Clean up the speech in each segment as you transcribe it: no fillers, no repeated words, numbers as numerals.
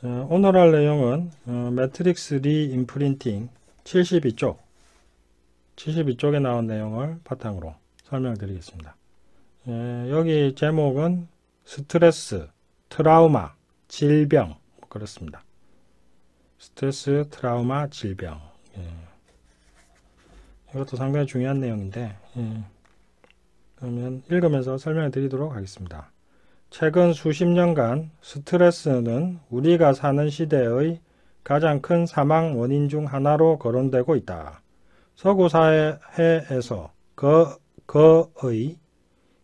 자, 오늘 할 내용은 매트릭스 리인프린팅 72쪽에 나온 내용을 바탕으로 설명드리겠습니다. 여기 제목은 스트레스, 트라우마, 질병 그렇습니다. 스트레스, 트라우마, 질병. 이것도 상당히 중요한 내용인데 그러면 읽으면서 설명해 드리도록 하겠습니다. 최근 수십 년간 스트레스는 우리가 사는 시대의 가장 큰 사망 원인 중 하나로 거론되고 있다. 서구 사회에서 거의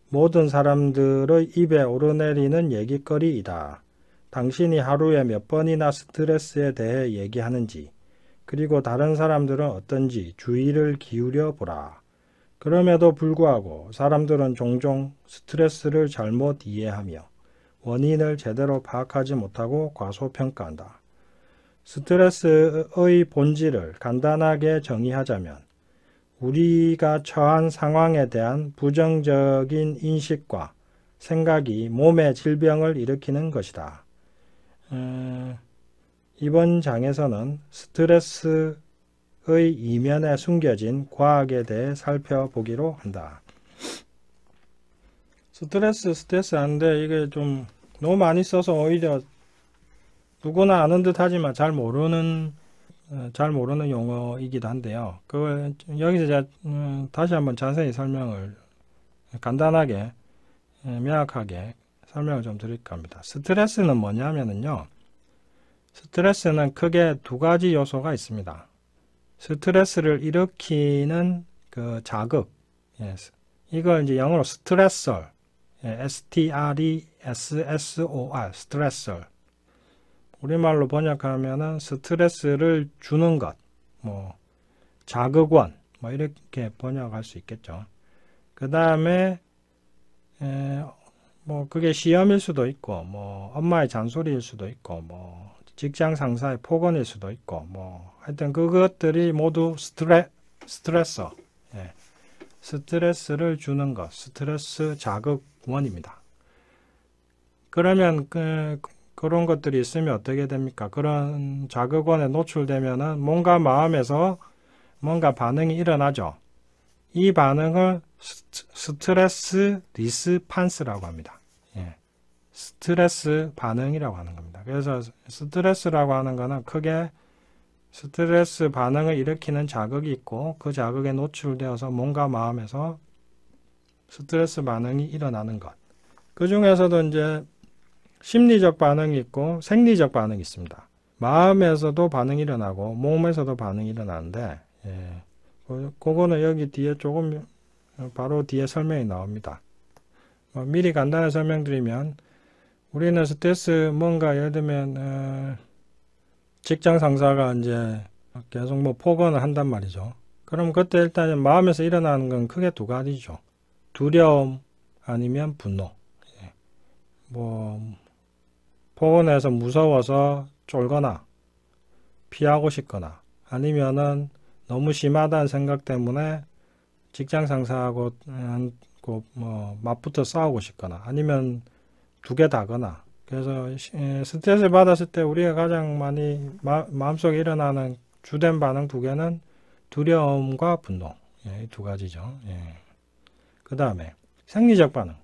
모든 사람들의 입에 오르내리는 얘기거리이다. 당신이 하루에 몇 번이나 스트레스에 대해 얘기하는지, 그리고 다른 사람들은 어떤지 주의를 기울여 보라. 그럼에도 불구하고 사람들은 종종 스트레스를 잘못 이해하며 원인을 제대로 파악하지 못하고 과소평가한다. 스트레스의 본질을 간단하게 정의하자면 우리가 처한 상황에 대한 부정적인 인식과 생각이 몸의 질병을 일으키는 것이다. 이번 장에서는 스트레스의 이면에 숨겨진 과학에 대해 살펴보기로 한다. 스트레스 하는데 이게 좀 너무 많이 써서 오히려 누구나 아는 듯 하지만 잘 모르는 용어이기도 한데요. 그걸 여기서 제가 다시 한번 자세히 설명을 간단하게 명확하게 설명을 좀 드릴까 합니다. 스트레스는 뭐냐면요. 스트레스는 크게 두 가지 요소가 있습니다. 스트레스를 일으키는 그 자극, 이걸 이제 영어로 스트레서, S-T-R-E-S-S-O-R, 스트레서. 우리말로 번역하면은 스트레스를 주는 것, 자극원, 이렇게 번역할 수 있겠죠. 그 다음에, 그게 시험일 수도 있고, 엄마의 잔소리일 수도 있고, 직장 상사의 폭언일 수도 있고, 하여튼 그것들이 모두 스트레서, 스트레스를 주는 것, 스트레스 자극원입니다. 그러면 그런 것들이 있으면 어떻게 됩니까? 그런 자극원에 노출되면은 뭔가 마음에서 뭔가 반응이 일어나죠. 이 반응을 스트레스 리스판스라고 합니다. 스트레스 반응이라고 하는 겁니다. 그래서 스트레스라고 하는 거는 크게 스트레스 반응을 일으키는 자극이 있고 그 자극에 노출되어서 뭔가 마음에서 스트레스 반응이 일어나는 것. 그 중에서도 이제 심리적 반응이 있고 생리적 반응이 있습니다. 마음에서도 반응이 일어나고 몸에서도 반응이 일어나는데 그거는 여기 뒤에 조금 바로 뒤에 설명이 나옵니다. 미리 간단히 설명드리면 우리는 스트레스 뭔가 예를 들면 직장 상사가 이제 계속 폭언을 한단 말이죠. 그럼 그때 일단 마음에서 일어나는 건 크게 두 가지죠. 두려움 아니면 분노. 폭언해서 무서워서 쫄거나 피하고 싶거나 아니면은 너무 심하다는 생각 때문에 직장 상사하고 맞붙어 싸우고 싶거나 아니면 두 개 다거나. 그래서 스트레스 받았을 때 우리가 가장 많이 마음속에 일어나는 주된 반응 두 개는 두려움과 분노, 이 두 가지죠. 그 다음에 생리적 반응.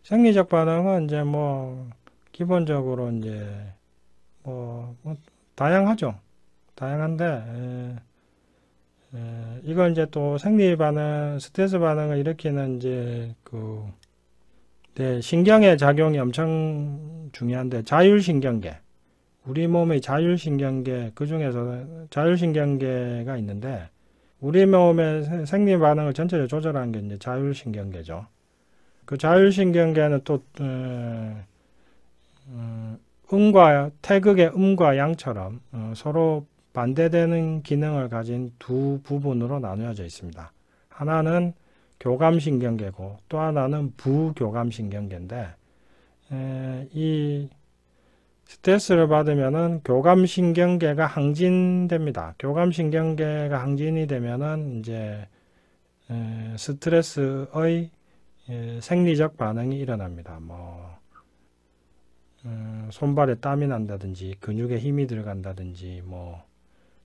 생리적 반응은 이제 기본적으로 이제 다양하죠. 다양한데 이걸 이제 또 생리 반응, 스트레스 반응을 일으키는 이제 신경의 작용이 엄청 중요한데 자율신경계, 우리 몸의 자율신경계, 그 중에서 자율신경계가 있는데 우리 몸의 생리 반응을 전체적으로 조절하는 게 이제 자율신경계죠. 그 자율신경계는 또 태극의 음과 양처럼 서로 반대되는 기능을 가진 두 부분으로 나누어져 있습니다. 하나는 교감신경계고 또 하나는 부교감신경계인데 이 스트레스를 받으면은 교감신경계가 항진됩니다. 교감신경계가 항진이 되면은 이제 스트레스의 생리적 반응이 일어납니다. 손발에 땀이 난다든지 근육에 힘이 들어간다든지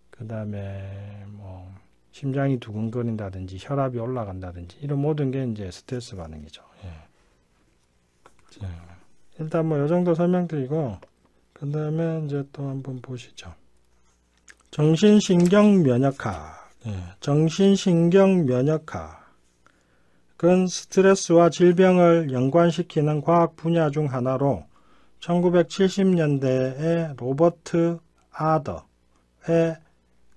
그 다음에 심장이 두근거린다든지 혈압이 올라간다든지 이런 모든 게 이제 스트레스 반응이죠. 예. 자, 일단 이 정도 설명드리고 그 다음에 이제 또 한번 보시죠. 정신신경 면역학. 예. 정신신경 면역학은 스트레스와 질병을 연관시키는 과학 분야 중 하나로 1970년대에 로버트 아더에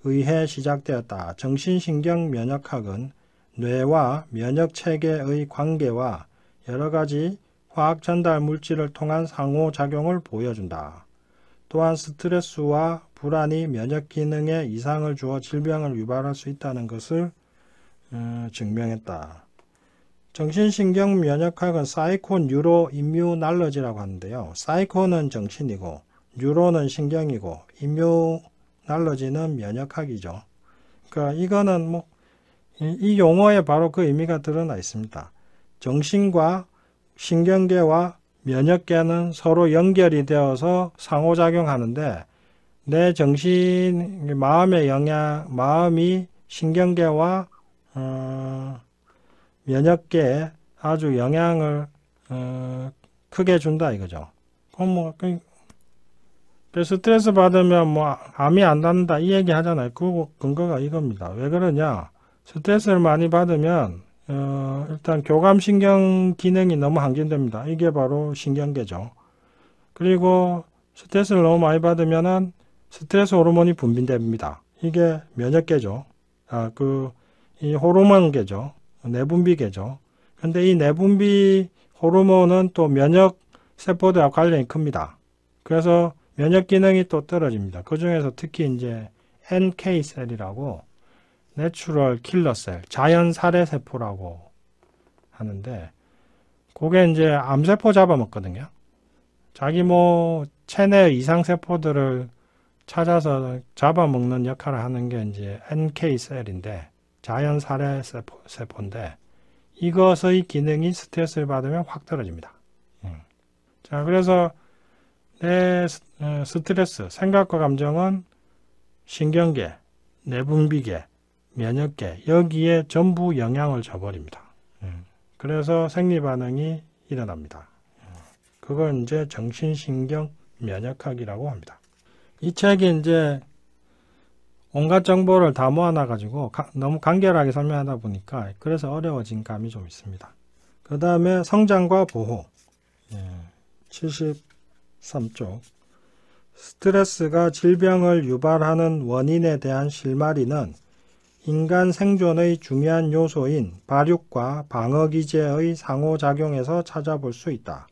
의해 시작되었다. 정신신경 면역학은 뇌와 면역체계의 관계와 여러가지 화학 전달 물질을 통한 상호작용을 보여준다. 또한 스트레스와 불안이 면역 기능에 이상을 주어 질병을 유발할 수 있다는 것을 증명했다. 정신신경 면역학은 사이코 뉴로 임뮤날러지라고 하는데요. 사이코는 정신이고 뉴로는 신경이고 임뮤날러지는 면역학이죠. 그러니까 이거는 이 용어에 바로 그 의미가 드러나 있습니다. 정신과 신경계와 면역계는 서로 연결이 되어서 상호작용하는데 내 정신, 마음이 신경계와 면역계에 아주 영향을 크게 준다 이거죠. 그럼 스트레스 받으면 암이 안 낫는다 이 얘기 하잖아요. 그 근거가 이겁니다. 왜 그러냐? 스트레스를 많이 받으면 일단 교감신경 기능이 너무 항진됩니다. 이게 바로 신경계죠. 그리고 스트레스를 너무 많이 받으면은 스트레스 호르몬이 분비됩니다. 이게 면역계죠. 이 호르몬계죠. 내분비계죠. 근데 이 내분비 호르몬은 또 면역 세포들과 관련이 큽니다. 그래서 면역 기능이 또 떨어집니다. 그 중에서 특히 이제 NK셀이라고 내추럴 킬러셀, 자연 살해 세포라고 하는데 그게 이제 암세포 잡아먹거든요. 자기 체내 이상 세포들을 찾아서 잡아먹는 역할을 하는 게 이제 NK셀인데 자연 살해 세포인데 이것의 기능이 스트레스를 받으면 확 떨어집니다. 자, 그래서 내 스트레스, 생각과 감정은 신경계, 내분비계, 면역계 여기에 전부 영향을 줘버립니다. 그래서 생리반응이 일어납니다. 그걸 이제 정신신경 면역학이라고 합니다. 이 책이 이제 온갖 정보를 다 모아놔가지고 너무 간결하게 설명하다 보니까 그래서 어려워진 감이 좀 있습니다. 그 다음에 성장과 보호 73쪽 스트레스가 질병을 유발하는 원인에 대한 실마리는 인간 생존의 중요한 요소인 발육과 방어기제의 상호작용에서 찾아볼 수 있다.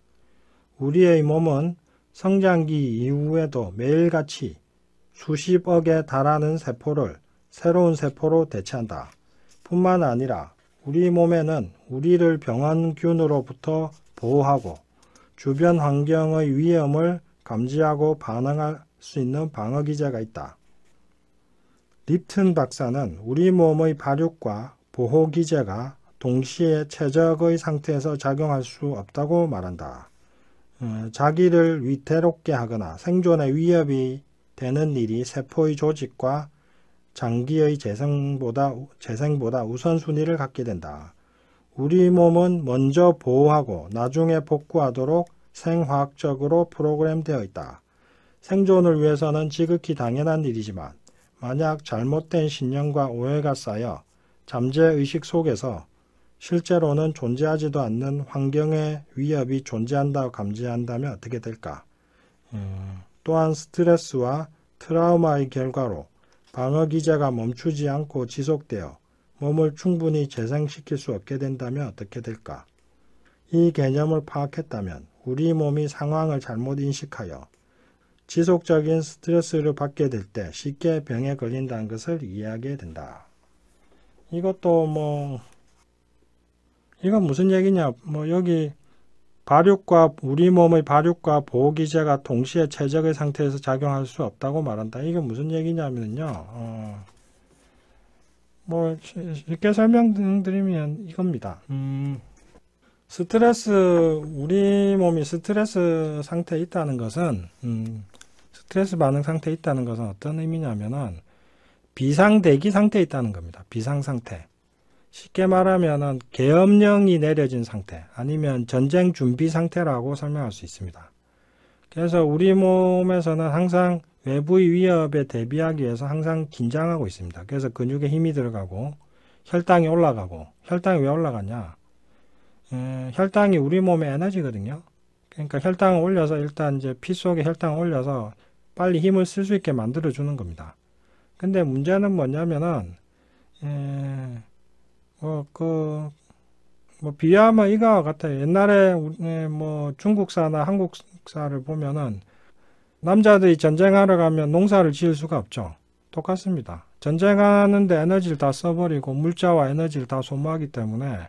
우리의 몸은 성장기 이후에도 매일같이 수십억에 달하는 세포를 새로운 세포로 대체한다. 뿐만 아니라 우리 몸에는 우리를 병원균으로부터 보호하고 주변 환경의 위험을 감지하고 반응할 수 있는 방어기제가 있다. 립튼 박사는 우리 몸의 발육과 보호기제가 동시에 최적의 상태에서 작용할 수 없다고 말한다. 자기를 위태롭게 하거나 생존에 위협이 되는 일이 세포의 조직과 장기의 재생보다 우선순위를 갖게 된다. 우리 몸은 먼저 보호하고 나중에 복구하도록 생화학적으로 프로그램되어 있다. 생존을 위해서는 지극히 당연한 일이지만 만약 잘못된 신념과 오해가 쌓여 잠재의식 속에서 실제로는 존재하지도 않는 환경의 위협이 존재한다고 감지한다면 어떻게 될까? 또한 스트레스와 트라우마의 결과로 방어기제가 멈추지 않고 지속되어 몸을 충분히 재생시킬 수 없게 된다면 어떻게 될까? 이 개념을 파악했다면 우리 몸이 상황을 잘못 인식하여 지속적인 스트레스를 받게 될 때 쉽게 병에 걸린다는 것을 이해하게 된다. 이것도 이건 무슨 얘기냐? 여기 우리 몸의 발육과 보호기제가 동시에 최적의 상태에서 작용할 수 없다고 말한다. 이게 무슨 얘기냐면요. 쉽게 설명드리면 이겁니다. 우리 몸이 스트레스 상태에 있다는 것은, 스트레스 반응 상태에 있다는 것은 어떤 의미냐면은, 비상대기 상태에 있다는 겁니다. 비상상태. 쉽게 말하면은, 계엄령이 내려진 상태, 아니면 전쟁 준비 상태라고 설명할 수 있습니다. 그래서 우리 몸에서는 항상 외부의 위협에 대비하기 위해서 항상 긴장하고 있습니다. 그래서 근육에 힘이 들어가고, 혈당이 올라가고, 혈당이 왜 올라가냐? 혈당이 우리 몸의 에너지거든요. 그러니까 혈당을 올려서 일단 이제 피 속에 혈당을 올려서 빨리 힘을 쓸 수 있게 만들어 주는 겁니다. 근데 문제는 뭐냐면은 비하면 이거와 같아요. 옛날에 뭐 중국사나 한국사를 보면은 남자들이 전쟁하러 가면 농사를 지을 수가 없죠. 똑같습니다. 전쟁하는데 에너지를 다 써버리고 물자와 에너지를 다 소모하기 때문에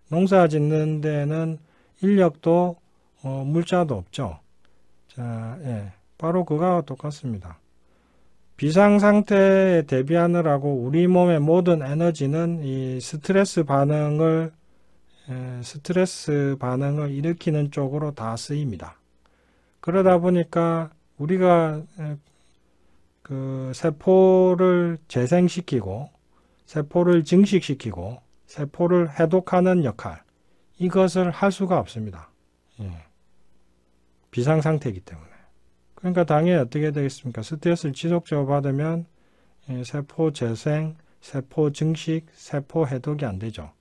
농사 짓는 데는 인력도 물자도 없죠. 자, 예, 바로 그거와 똑같습니다. 비상상태에 대비하느라고 우리 몸의 모든 에너지는 이 스트레스 반응을 일으키는 쪽으로 다 쓰입니다. 그러다 보니까 우리가 그 세포를 재생시키고 세포를 증식시키고 세포를 해독하는 역할, 이것을 할 수가 없습니다. 예. 비상상태이기 때문에. 그러니까 당연히 어떻게 되겠습니까? 스트레스를 지속적으로 받으면 세포 재생, 세포 증식, 세포 해독이 안 되죠.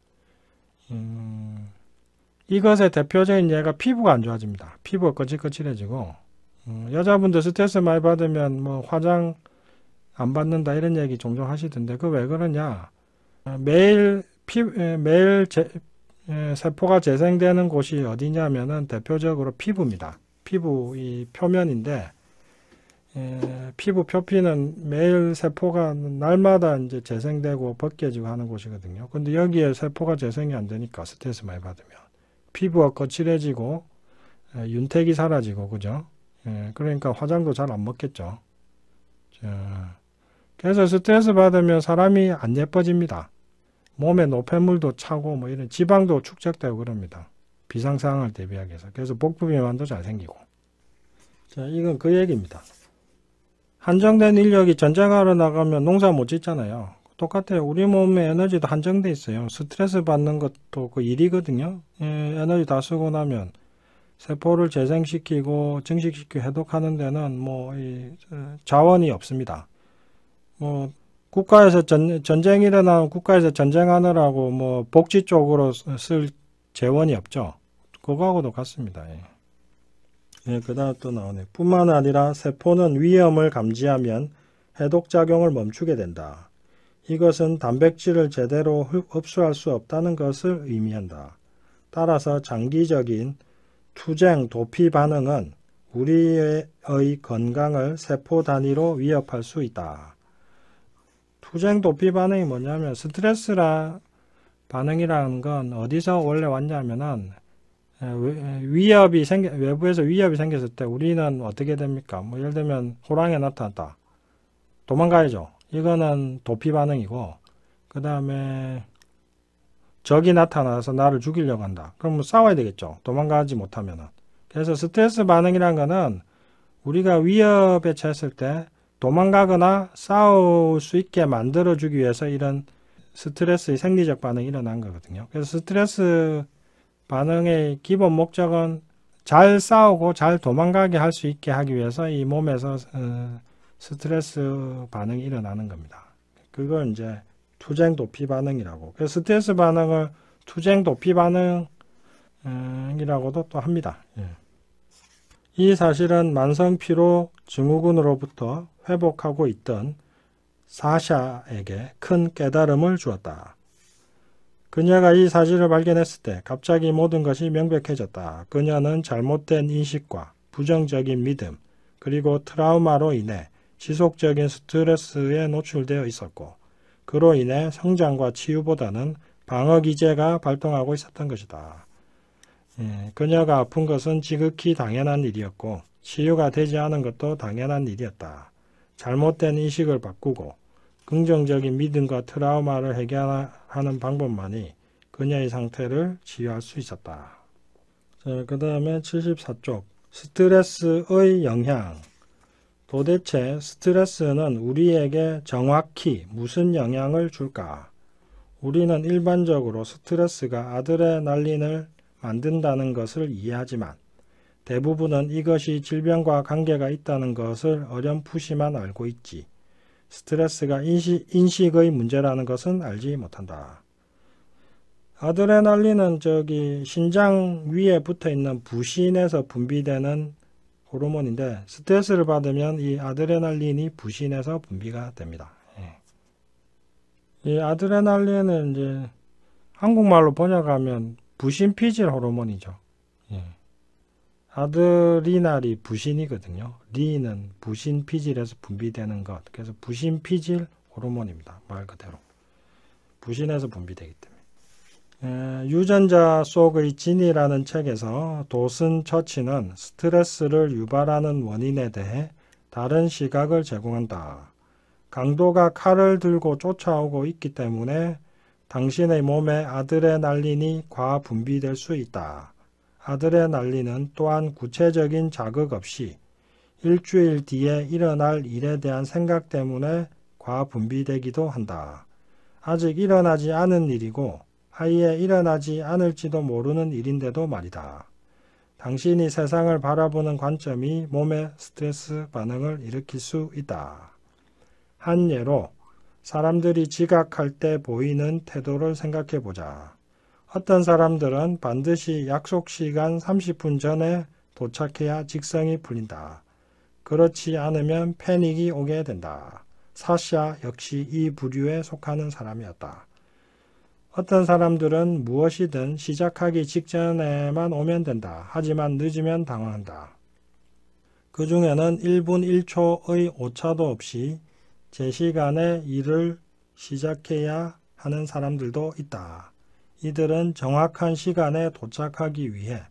이것의 대표적인 예가 피부가 안 좋아집니다. 피부가 거칠거칠해지고, 여자분들 스트레스 많이 받으면 뭐 화장 안 받는다 이런 얘기 종종 하시던데, 그 왜 그러냐? 매일 세포가 재생되는 곳이 어디냐면은 대표적으로 피부입니다. 피부 이 표면인데, 피부 표피는 매일 세포가 날마다 이제 재생되고 벗겨지고 하는 곳이거든요. 근데 여기에 세포가 재생이 안 되니까 스트레스 많이 받으면 피부가 거칠해지고 윤택이 사라지고, 그죠? 그러니까 화장도 잘 안 먹겠죠. 그래서 스트레스 받으면 사람이 안 예뻐집니다. 몸에 노폐물도 차고 뭐 이런 지방도 축적되고 그럽니다. 비상 상황을 대비하기 위해서. 그래서 복부 비만도 잘 생기고. 자, 이건 그 얘기입니다. 한정된 인력이 전쟁하러 나가면 농사 못 짓잖아요. 똑같아요. 우리 몸의 에너지도 한정돼 있어요. 스트레스 받는 것도 그 일이거든요. 에너지 다 쓰고 나면 세포를 재생시키고 증식시키고 해독하는 데는 뭐 자원이 없습니다. 뭐 국가에서 전쟁이 일어나면 국가에서 전쟁하느라고 뭐 복지 쪽으로 쓸 재원이 없죠. 그거하고도 같습니다. 그 다음 또 나오네. 뿐만 아니라 세포는 위험을 감지하면 해독작용을 멈추게 된다. 이것은 단백질을 제대로 흡수할 수 없다는 것을 의미한다. 따라서 장기적인 투쟁 도피 반응은 우리의 건강을 세포 단위로 위협할 수 있다. 투쟁 도피 반응이 뭐냐면 스트레스라 반응이라는 건 어디서 원래 왔냐면은 외부에서 위협이 생겼을 때 우리는 어떻게 됩니까? 뭐 예를 들면 호랑이가 나타났다. 도망가야죠. 이거는 도피 반응이고, 그 다음에 적이 나타나서 나를 죽이려고 한다. 그럼 싸워야 되겠죠. 도망가지 못하면은. 그래서 스트레스 반응이라는 거는 우리가 위협에 처했을 때 도망가거나 싸울 수 있게 만들어주기 위해서 이런 스트레스의 생리적 반응이 일어난 거거든요. 그래서 스트레스 반응의 기본 목적은 잘 싸우고 잘 도망가게 할 수 있게 하기 위해서 이 몸에서 스트레스 반응이 일어나는 겁니다. 그걸 이제 투쟁 도피 반응이라고. 그래서 스트레스 반응을 투쟁 도피 반응이라고도 또 합니다. 이 사실은 만성 피로 증후군으로부터 회복하고 있던 사샤에게 큰 깨달음을 주었다. 그녀가 이 사실을 발견했을 때 갑자기 모든 것이 명백해졌다. 그녀는 잘못된 인식과 부정적인 믿음, 그리고 트라우마로 인해 지속적인 스트레스에 노출되어 있었고, 그로 인해 성장과 치유보다는 방어기제가 발동하고 있었던 것이다. 그녀가 아픈 것은 지극히 당연한 일이었고, 치유가 되지 않은 것도 당연한 일이었다. 잘못된 인식을 바꾸고 긍정적인 믿음과 트라우마를 해결하는 방법만이 그녀의 상태를 치유할 수 있었다. 자, 그 다음에 74쪽. 스트레스의 영향. 도대체 스트레스는 우리에게 정확히 무슨 영향을 줄까? 우리는 일반적으로 스트레스가 아드레날린을 만든다는 것을 이해하지만 대부분은 이것이 질병과 관계가 있다는 것을 어렴풋이만 알고 있지. 스트레스가 인식의 문제라는 것은 알지 못한다. 아드레날린은 신장 위에 붙어 있는 부신에서 분비되는 호르몬인데 스트레스를 받으면 이 아드레날린이 부신에서 분비가 됩니다. 이 아드레날린은 이제 한국말로 번역하면 부신피질 호르몬이죠. 아드리날이 부신이거든요. 리는 부신피질에서 분비되는 것. 그래서 부신피질 호르몬입니다. 말 그대로. 부신에서 분비되기 때문에. 유전자 속의 진이라는 책에서 도슨 처치는 스트레스를 유발하는 원인에 대해 다른 시각을 제공한다. 강도가 칼을 들고 쫓아오고 있기 때문에 당신의 몸에 아드레날린이 과분비될 수 있다. 아드레날린은 또한 구체적인 자극 없이 일주일 뒤에 일어날 일에 대한 생각 때문에 과분비되기도 한다. 아직 일어나지 않은 일이고 아예 일어나지 않을지도 모르는 일인데도 말이다. 당신이 세상을 바라보는 관점이 몸의 스트레스 반응을 일으킬 수 있다. 한 예로 사람들이 지각할 때 보이는 태도를 생각해 보자. 어떤 사람들은 반드시 약속 시간 30분 전에 도착해야 직성이 풀린다. 그렇지 않으면 패닉이 오게 된다. 사샤 역시 이 부류에 속하는 사람이었다. 어떤 사람들은 무엇이든 시작하기 직전에만 오면 된다. 하지만 늦으면 당황한다. 그 중에는 1분 1초의 오차도 없이 제 시간에 일을 시작해야 하는 사람들도 있다. 이들은 정확한 시간에 도착하기 위해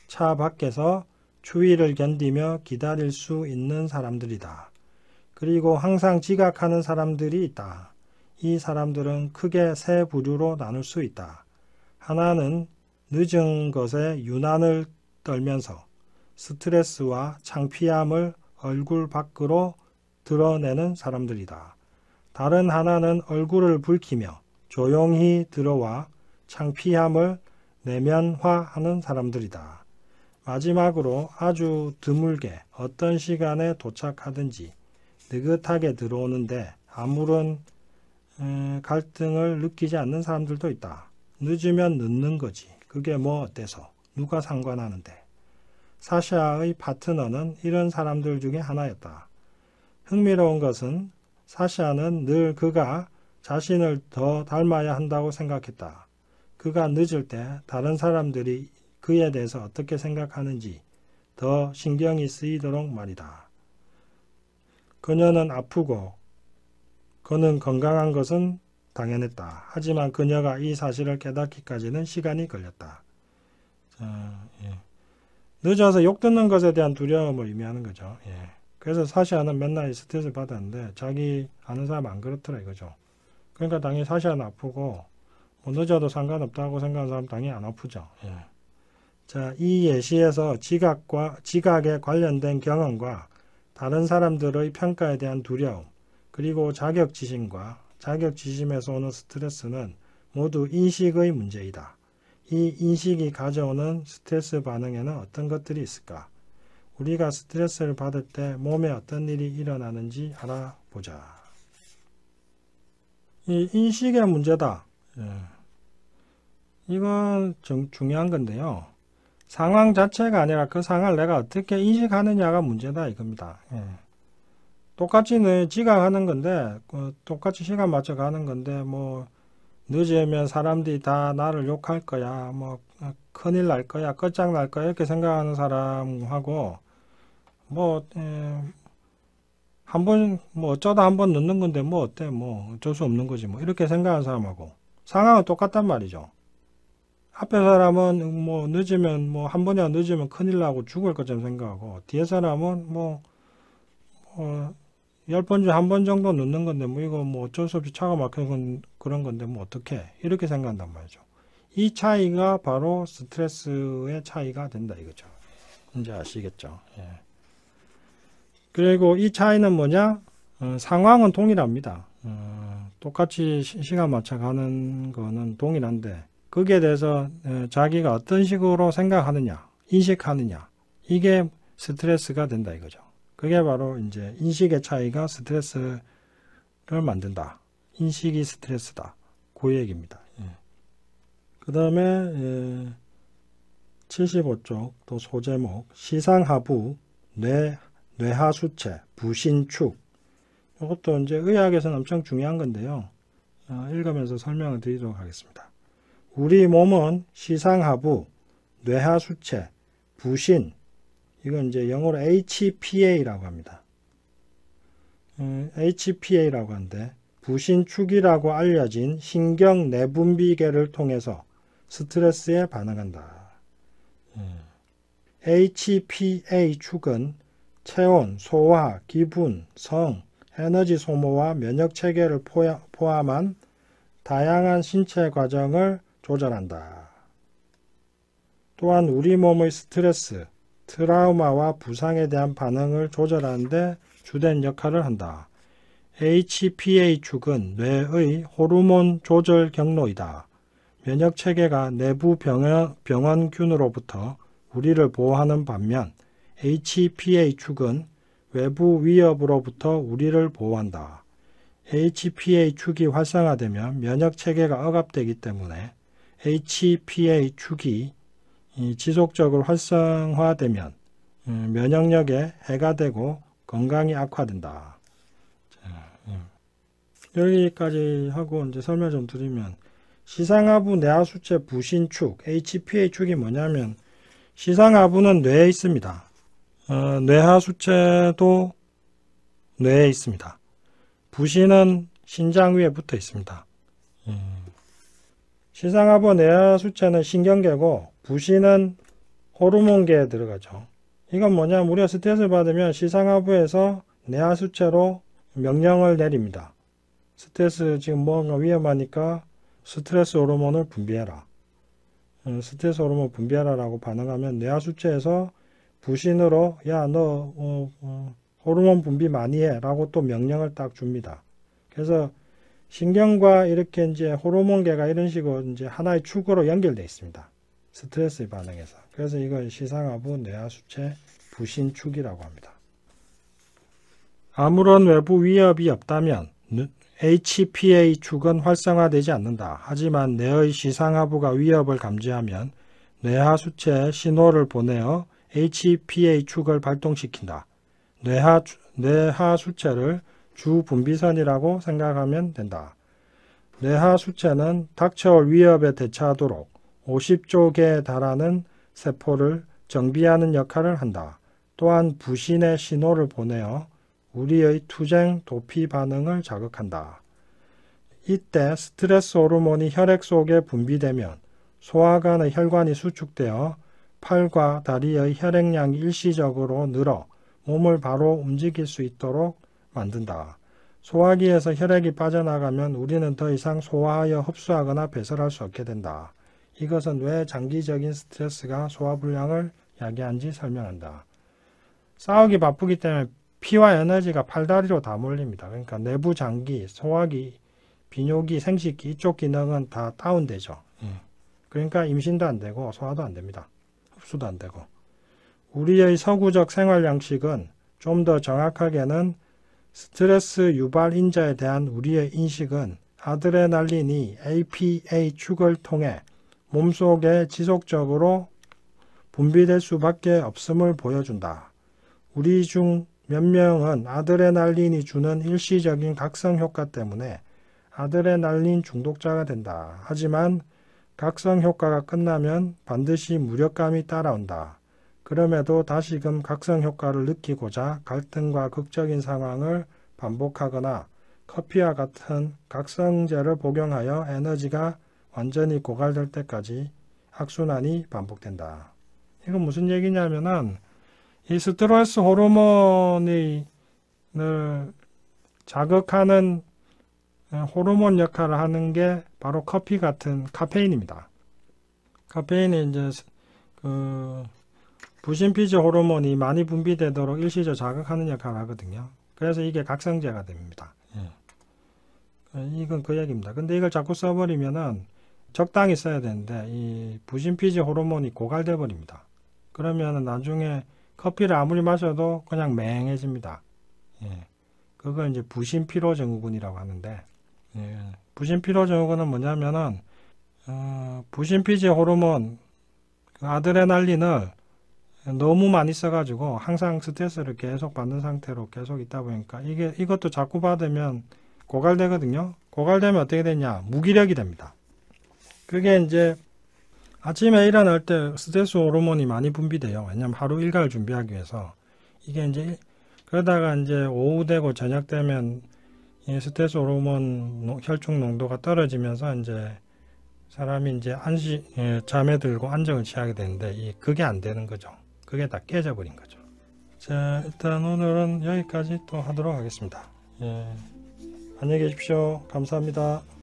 차 밖에서 추위를 견디며 기다릴 수 있는 사람들이다. 그리고 항상 지각하는 사람들이 있다. 이 사람들은 크게 세 부류로 나눌 수 있다. 하나는 늦은 것에 유난을 떨면서 스트레스와 창피함을 얼굴 밖으로 드러내는 사람들이다. 다른 하나는 얼굴을 붉히며 조용히 들어와 창피함을 내면화하는 사람들이다. 마지막으로 아주 드물게 어떤 시간에 도착하든지 느긋하게 들어오는데 아무런 갈등을 느끼지 않는 사람들도 있다. 늦으면 늦는 거지. 그게 뭐 어때서? 누가 상관하는데. 사샤의 파트너는 이런 사람들 중에 하나였다. 흥미로운 것은 사샤는 늘 그가 자신을 더 닮아야 한다고 생각했다. 그가 늦을 때 다른 사람들이 그에 대해서 어떻게 생각하는지 더 신경이 쓰이도록 말이다. 그녀는 아프고 그는 건강한 것은 당연했다. 하지만 그녀가 이 사실을 깨닫기까지는 시간이 걸렸다. 늦어서 욕 듣는 것에 대한 두려움을 의미하는 거죠. 그래서 사샤는 맨날 스트레스를 받았는데 자기 아는 사람 안 그렇더라 이거죠. 그러니까 당연히 사샤는 아프고 뭐 늦어도 상관없다고 생각하는 사람 당연히 안 아프죠. 자, 이 예시에서 지각에 관련된 경험과 다른 사람들의 평가에 대한 두려움, 그리고 자격지심과 자격지심에서 오는 스트레스는 모두 인식의 문제이다. 이 인식이 가져오는 스트레스 반응에는 어떤 것들이 있을까? 우리가 스트레스를 받을 때 몸에 어떤 일이 일어나는지 알아보자. 이 인식의 문제다. 이건 중요한 건데요. 상황 자체가 아니라 그 상황을 내가 어떻게 인식하느냐가 문제다 이겁니다. 똑같이 지각하는 건데 똑같이 시간 맞춰 가는 건데 뭐 늦으면 사람들이 다 나를 욕할 거야, 뭐 큰일 날 거야, 끝장날 거야 이렇게 생각하는 사람하고 뭐 한 번 뭐 어쩌다 한 번 늦는 건데 뭐 어때, 뭐 어쩔 수 없는 거지 뭐 이렇게 생각하는 사람하고 상황은 똑같단 말이죠. 앞에 사람은 뭐 늦으면 뭐 한 번이라도 늦으면 큰일 나고 죽을 것처럼 생각하고 뒤에 사람은 뭐 10번 중에 한 번 정도 늦는 건데 뭐 이거 뭐 어쩔 수 없이 차가 막혀서 그런 건데 뭐 어떡해 이렇게 생각한단 말이죠. 이 차이가 바로 스트레스의 차이가 된다 이거죠. 이제 아시겠죠? 예. 그리고 이 차이는 뭐냐? 상황은 동일합니다. 똑같이 시간 맞춰가는 거는 동일한데 거기에 대해서 자기가 어떤 식으로 생각하느냐, 인식하느냐 이게 스트레스가 된다 이거죠. 그게 바로 이제 인식의 차이가 스트레스를 만든다. 인식이 스트레스다. 그 얘기입니다. 예. 그 다음에 75쪽 또 소제목 시상하부 뇌하수체 부신축 이것도 이제 의학에서는 엄청 중요한 건데요. 읽으면서 설명을 드리도록 하겠습니다. 우리 몸은 시상하부 뇌하수체 부신 이건 이제 영어로 HPA라고 합니다. HPA라고 하는데 부신축이라고 알려진 신경 내분비계를 통해서 스트레스에 반응한다. HPA 축은 체온, 소화, 기분, 성, 에너지 소모와 면역 체계를 포함한 다양한 신체 과정을 조절한다. 또한 우리 몸의 스트레스, 트라우마와 부상에 대한 반응을 조절하는 데 주된 역할을 한다. HPA 축은 뇌의 호르몬 조절 경로이다. 면역 체계가 내부 병원균으로부터 우리를 보호하는 반면 HPA 축은 외부 위협으로부터 우리를 보호한다. HPA 축이 활성화되면 면역 체계가 억압되기 때문에 HPA 축이 지속적으로 활성화되면 면역력에 해가 되고 건강이 악화된다. 여기까지 하고 이제 설명 좀 드리면 시상하부 뇌하수체 부신축 HPA 축이 뭐냐면 시상하부는 뇌에 있습니다. 뇌하수체도 뇌에 있습니다. 부신은 신장 위에 붙어 있습니다. 시상하부 뇌하수체는 신경계고 부신은 호르몬계에 들어가죠. 이건 뭐냐면 우리가 스트레스를 받으면 시상하부에서 뇌하수체로 명령을 내립니다. 스트레스 지금 뭔가 위험하니까 스트레스 호르몬을 분비해라. 스트레스 호르몬 분비해라 라고 반응하면 뇌하수체에서 부신으로 야 너 호르몬 분비 많이 해 라고 또 명령을 딱 줍니다. 그래서 신경과 이렇게 이제 호르몬계가 이런 식으로 이제 하나의 축으로 연결되어 있습니다. 스트레스 반응에서. 그래서 이걸 시상하부 뇌하수체 부신축이라고 합니다. 아무런 외부 위협이 없다면 HPA 축은 활성화되지 않는다. 하지만 뇌의 시상하부가 위협을 감지하면 뇌하수체에 신호를 보내어 HPA 축을 발동시킨다. 뇌하수체를 주분비선이라고 생각하면 된다. 뇌하수체는 닥쳐올 위협에 대처하도록 50조 개에 달하는 세포를 정비하는 역할을 한다. 또한 부신의 신호를 보내어 우리의 투쟁 도피 반응을 자극한다. 이때 스트레스 호르몬이 혈액 속에 분비되면 소화관의 혈관이 수축되어 팔과 다리의 혈액량이 일시적으로 늘어 몸을 바로 움직일 수 있도록 만든다. 소화기에서 혈액이 빠져나가면 우리는 더 이상 소화하여 흡수하거나 배설할 수 없게 된다. 이것은 왜 장기적인 스트레스가 소화불량을 야기한지 설명한다. 싸우기 바쁘기 때문에 피와 에너지가 팔다리로 다 몰립니다. 그러니까 내부 장기, 소화기, 비뇨기, 생식기 이쪽 기능은 다 다운되죠. 그러니까 임신도 안 되고 소화도 안 됩니다. 흡수도 안 되고. 우리의 서구적 생활 양식은 좀 더 정확하게는 스트레스 유발 인자에 대한 우리의 인식은 아드레날린이 APA 축을 통해 몸속에 지속적으로 분비될 수밖에 없음을 보여준다. 우리 중 몇 명은 아드레날린이 주는 일시적인 각성 효과 때문에 아드레날린 중독자가 된다. 하지만 각성 효과가 끝나면 반드시 무력감이 따라온다. 그럼에도 다시금 각성 효과를 느끼고자 갈등과 극적인 상황을 반복하거나 커피와 같은 각성제를 복용하여 에너지가 완전히 고갈될 때까지 악순환이 반복된다. 이건 무슨 얘기냐면은 이 스트레스 호르몬을 자극하는 호르몬 역할을 하는 게 바로 커피 같은 카페인입니다. 카페인이 이제 그 부신피지 호르몬이 많이 분비되도록 일시적 자극하는 역할을 하거든요. 그래서 이게 각성제가 됩니다. 이건 그 얘기입니다. 근데 이걸 자꾸 써버리면은 적당히 써야 되는데 이 부신피지 호르몬이 고갈돼 버립니다. 그러면 나중에 커피를 아무리 마셔도 그냥 맹해집니다. 그걸 이제 부신피로증후군이라고 하는데, 부신피로증후군은 뭐냐면은 부신피지 호르몬 아드레날린을 너무 많이 써가지고 항상 스트레스를 계속 받는 상태로 계속 있다 보니까 이것도 자꾸 받으면 고갈되거든요. 고갈되면 어떻게 되냐? 무기력이 됩니다. 그게 이제 아침에 일어날 때 스트레스 호르몬이 많이 분비돼요. 왜냐면 하루 일과를 준비하기 위해서. 이게 이제 그러다가 이제 오후 되고 저녁 되면 이 스트레스 호르몬 혈중 농도가 떨어지면서 이제 사람이 이제 잠에 들고 안정을 취하게 되는데 그게 안 되는 거죠. 그게 다 깨져버린 거죠. 자, 일단 오늘은 여기까지 또 하도록 하겠습니다. 안녕히 계십시오. 감사합니다.